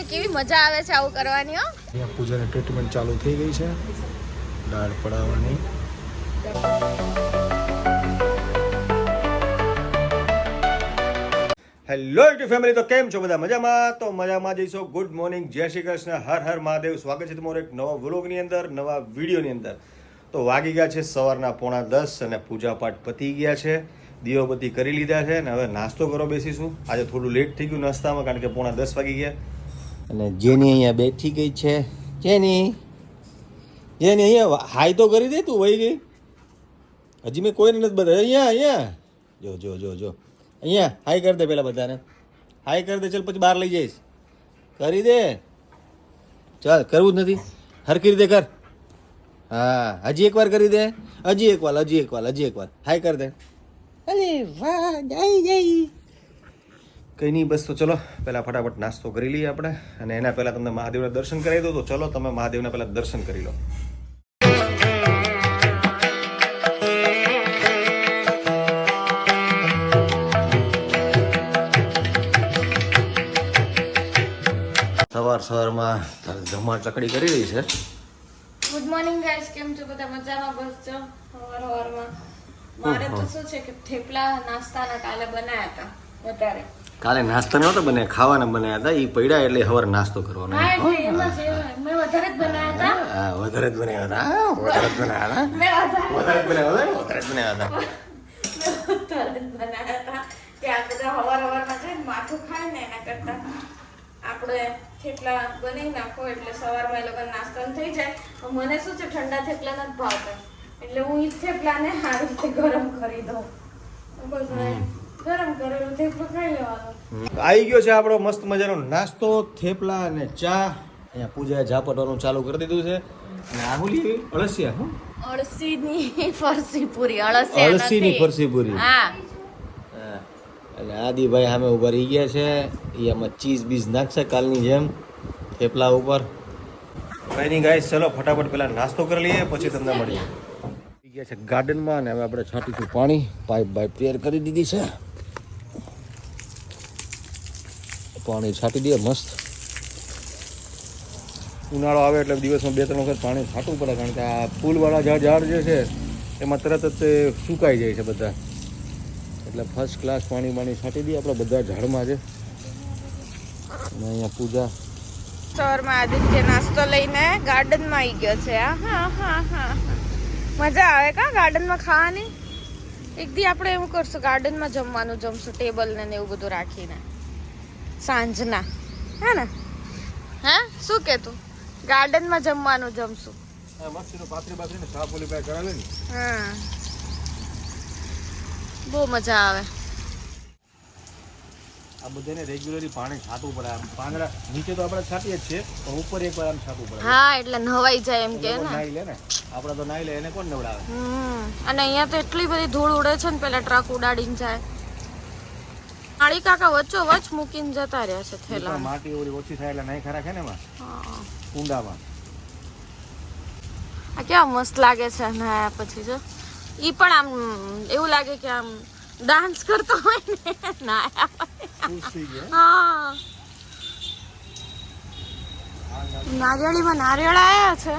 કેવી મજા આવે છે આવું કરવાની. હો અહીંયા પૂજાની ટ્રીટમેન્ટ ચાલુ થઈ ગઈ છે, દાળ પડાવવાની. હેલો યુટ્યુબ ફેમિલી, તો કેમ છો બધા? મજામાં? તો મજામાં જઈશો. ગુડ મોર્નિંગ, જય શ્રી કૃષ્ણ, હર હર મહાદેવ. સ્વાગત છે તમારો એક નવા વ્લોગની અંદર, નવા વિડીયોની અંદર. તો વાગી ગયા છે સવારના 9:45 અને પૂજા પાઠ પતી ગયા છે, દીવાબત્તી કરી લીધા છે અને હવે નાસ્તો કરવા બેસીશું. આજે થોડું લેટ થઈ ગયું નાસ્તામાં, કારણ કે 9:45 વાગી ગયા. અને જેની અહીંયા બેઠી ગઈ છે. જેની અહીંયા હાઈ તો કરી દે, તું વહી ગઈ. હજી મેં કોઈને નથી બતાવ્યું. અહીંયા જો જો જો જો અહીંયા હાઈ કરી દે, પેલા બધાને હાઈ કરી દે. ચાલ પછી બહાર લઈ જઈશ. કરી દે, ચાલ. કરવું જ નથી, હરખી રીતે કર. હા, હજી એકવાર કરી દે. હજી એક વાર હાઈ કરી દે. અરે વાહ, જય કંઈ નહીં, બસ. તો ચલો પહેલાં ફટાફટ નાસ્તો કરી લઈએ આપણે, અને એના પહેલાં તમને મહાદેવના દર્શન કરાવી દો. તો ચલો તમે મહાદેવના પહેલાં દર્શન કરી લો. સવારમાં જમવા ચકડી કરી રહી છે. ગુડ મોર્નિંગ ગાઈસ, કેમ છો બધા? મજામાં? બસ જો સવારમાં મારે તો શું છે કે થેપલા નાસ્તાના કાલે બનાવ્યા હતા વધારે. કાલે નાસ્તા નહોતા બન્યા, ખાવાના બનાવ્યા હતા. એ પડ્યા એટલે સવારે નાસ્તો કરવાનો. હા, એટલે એમાં જ મેં વધારે જ બનાવ્યા હતા. હા, વધારે જ બનાવ્યા હતા. કે આ બધા સવારમાં છે માથું ખાય ને એના કરતા આપણે થેપલા બનાવી નાખો એટલે સવારમાં એ લોકો નાસ્તો થઈ જાય. મને શું છે ઠંડા થેપલા નથી ભાવતા, એટલે હું ઈ થેપલાને સારી રીતે ગરમ કરી દઉં. બસ ગરમ કરેલું થેપલું ખાઈ લેવાનું. આવી ગયો છે આપણો મસ્ત મજાનો નાસ્તો, થેપલા અને ચા. અહીંયા પૂજાએ ઝાપટવાનું ચાલુ કરી દીધું છે. અને આહુલી અળસિયા, હું અળસીની ફરસી પૂરી. અળસીની ફરસી પૂરી. હા. અને આદિભાઈ સામે ઉભા રહી ગયા છે. એ આમાં ચીઝ બીઝ નાખશે કાલની જેમ થેપલા ઉપર. કંઈ નહીં ગાઈસ, ચલો ફટાફટ પહેલાં નાસ્તો કરી લઈએ, પછી તમને મળીએ. આવી ગયા છે ગાર્ડનમાં, અને હવે આપણે છાંટીશું પાણી. પાઇપ તૈયાર કરી દીધી છે. પાણી છાંટી દઈએ મસ્ત. ઉનાળો આવે એટલે દિવસમાં 2-3 વખત પાણી છાંટવું પડે, કારણ કે આ ફૂલવાળા ઝાડ જે છે એમાં તરત જ તે સુકાઈ જાય છે બધા. એટલે ફર્સ્ટ ક્લાસ પાણી છાંટી દઈએ આપણે બધા ઝાડમાં છે. અને અહીંયા પૂજા સવારમાં આદિત્ય નાસ્તો લઈને ગાર્ડનમાં આવી ગયો છે. હા, મજા આવે કા ગાર્ડનમાં ખાવાની? એક દી આપણે એવું કરશું, ગાર્ડનમાં જમવાનું જમશું, ટેબલ ને એવું બધું રાખીને સાંજના. હે ને? હા, શું કે તું? ગાર્ડનમાં જમવાનું જમશું. હા, બહુ મજા આવે. આ બધાને રેગ્યુલરલી પાણી છાંટવું પડે. આમ પાંદડા નીચે તો આપણે છાંટીએ જ છીએ, પણ ઉપર એકવાર આમ છાંટવું પડે. હા, એટલે નવાઈ જાય એમ કે ને. નાઈ લે ને, આપણે તો નાઈ લે, એને કોણ નવડાવે? અને અહીંયા તો એટલી બધી ધૂળ ઉડે છે ને, પેલા ટ્રક ઉડાડીને જાય. આળી કાકા વચ્ચો વચ મૂકીને જતા રહ્યા છે થેલા. માટી ઓછી થાય એટલે નહીં ખરા છે ને એમાં કુંડામાં. આ કેવા મસ્ત લાગે છે નાયા પછી. જો ઈ પણ આમ એવું લાગે કે આમ ડાન્સ કરતો હોય ને નાયા. હા, નારિયેળીમાં નારિયેળ આવ્યા છે.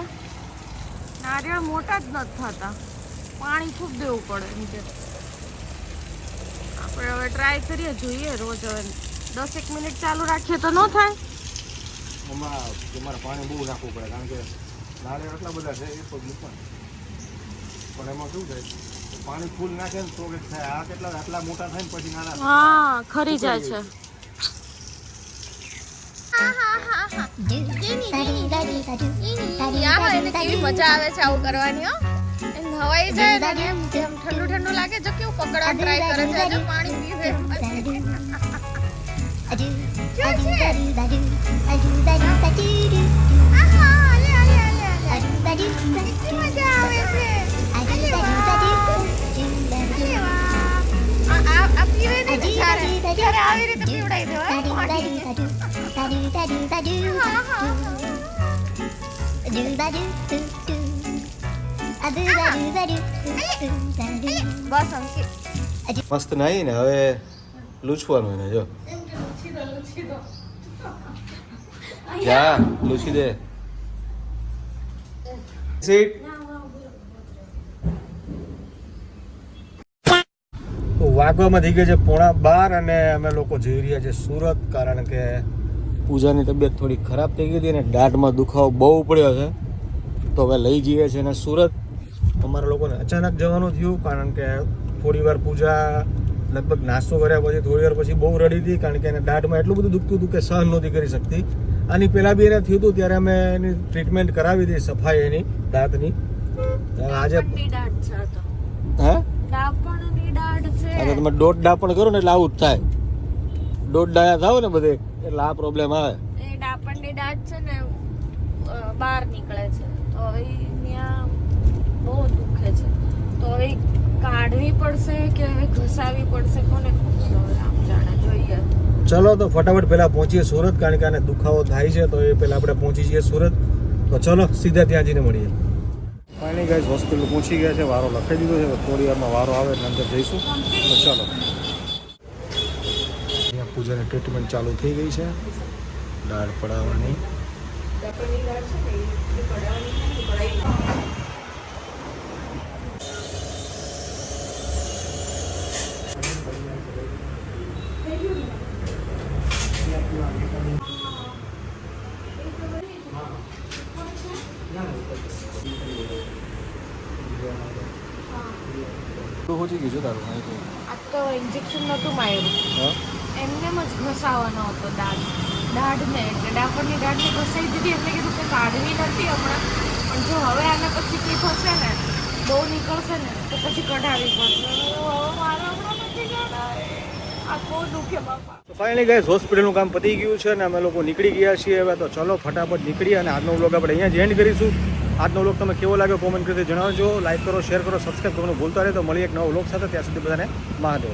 નારિયેળ મોટા જ નથી થતા, પાણી ખૂબ દેવું પડે નીચે. આપણે હવે ટ્રાય કરીએ, જોઈએ રોજ. હવે 10-1 મિનિટ ચાલુ રાખીએ તો ન થાય. એમાં તમારે પાણી બહુ નાખવું પડે, કારણ કે નારિયેળ એટલા બધા છે એ તો મૂકવાનું. પણ એમાં શું થાય, પાણી ફૂલ નાખે ને તો કંઈક થાય. આ કેટલા આટલા મોટા થાય ને પછી નાના. હા, ખરી જાય છે. કેવી મજા આવે છે આવું કરવાની. હવાઈ જાય ને એમ ઠંડુ લાગે. જો કેવું પકડવા ટ્રાય કરે છે, જો પાણી પીવે. આવી રીતે પીવડાવી દેવાય. બસ અંકિત મસ્ત નાઈ ને હવે લૂછવાનું એને. જો જા લૂછી દે સીટ તો વાગવામાં થઈ ગયા છે 11:30 અને અમે લોકો જઈ રહ્યા છે સુરત, કારણ કે પૂજાની તબિયત થોડી ખરાબ થઈ ગઈ હતી અને દાઢમાં દુખાવો બહુ પડ્યો છે. તો હવે લઈ જઈએ છીએ અને સુરત અમારા લોકોને અચાનક જવાનું થયું, કારણ કે થોડી વાર પૂજા લગભગ નાસ્તો કર્યા પછી થોડી વાર પછી બહુ રડી હતી, કારણ કે એને દાઢમાં એટલું બધું દુખતું હતું કે સહન નહોતી કરી શકતી. આની પહેલાં બી એને થયું હતું, ત્યારે અમે એની ટ્રીટમેન્ટ કરાવી હતી, સફાઈ એની દાંતની. આજે હા તમે દોઢ ડાપણ કરો ને એટલે આવું જ થાય. દોઢ ડાયા થાવ ને બધે એટલે આ પ્રોબ્લેમ આવે. એ ડાપણની દાઢ છે ને બહાર નીકળે છે, તો હવે ત્યાં બહુ દુખે છે. તો હવે કાઢવી પડશે કે હવે ઘસાવી પડશે, કોને ખબર, હવે આમ જાણે જોઈએ. ચલો તો ફટાફટ પહેલા પહોંચીએ સુરત, કારણ કે આને દુખાવો થાય છે, તો એ પહેલા આપણે પહોંચી જઈએ સુરત. તો ચલો સીધા ત્યાં જઈને મળીએ. ફાઇનલી ગાઈસ હોસ્પિટલ પહોંચી ગયા છે, વારો લખાઈ દીધો છે, થોડી વારમાં વારો આવે એટલે અંદર જઈશું. તો ચલો અહીંયા પૂજાની ટ્રીટમેન્ટ ચાલુ થઈ ગઈ છે, દાઢ પડાવવાની. પહોંચી ગયું છે તારું? આ તો ઇન્જેક્શન નહોતું માર્યું, એમને જ ઘસાવાનો હતો દાઢને, એટલે ડાપણની દાઢને ઘસાઈ દીધી. એમને કીધું કે કાઢવી નથી હમણાં, પણ જો હવે આના પછી કંઈ થશે ને, બહુ નીકળશે ને, તો પછી કઢાવી પડશે. હવે મારે હમણાં નથી કઢાવે, આ બહુ દુખે બાપા. ફાઇનલી ગાઈસ હોસ્પિટલનું કામ પતી ગયું છે અને અમે લોકો નીકળી ગયા છીએ હવે. તો ચલો ફટાફટ નીકળીએ અને આજનો વ્લોગ આપણે અહીંયા જ એન્ડ કરીશું. આજનો વ્લોગ તમે કેવો લાગ્યો કોમેન્ટ કરી જણાવજો. લાઈક કરો, શેર કરો, સબસ્ક્રાઈબ કરવાનું ભૂલતા રહે. તો મળીએ એક નવો વ્લોગ સાથે, ત્યાં સુધી બધાને મહાદેવ.